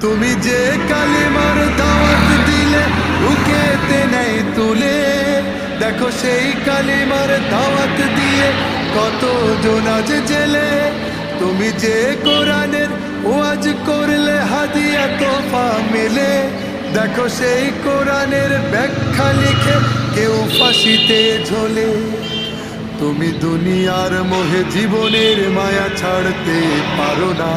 তুমি যে কালিমার দাওয়াত দিলে বুকেতে নেই তুলে, দেখো সেই কালিমার দাওয়াত দিয়ে কত জন আজ জেলে। তুমি যে কোরআনের ওয়াজ করলে হাদিয়া তোফা মিলে, দেখো সেই কোরআনের ব্যাখ্যা লিখে কেউ ফাঁসিতে ঝোলে। তুমি দুনিয়ার মোহে জীবনের মায়া ছাড়তে পারো না,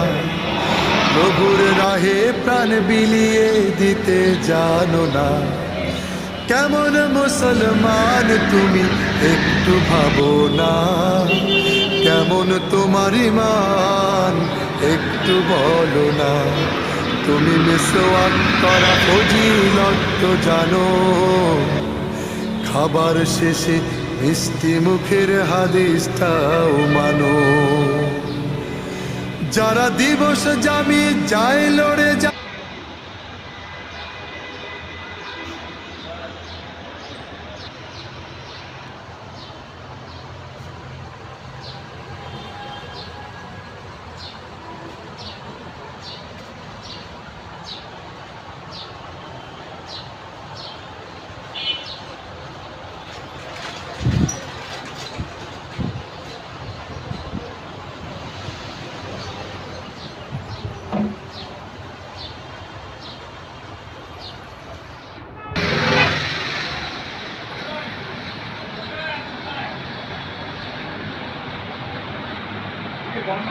প্রভুর রাহে প্রাণ বিলিয়ে দিতে জানো না। কেমন মুসলমান তুমি একটু ভাবো না, কেমন তোমার ঈমান একটু বলো না। তুমি মিসওয়াক করা ফজিলত তো জানো, খাবার শেষে মিষ্টি মুখের হাদিসটাও মানো। যারা দিবস জামি যায় লড়ে যায়, বন্ধ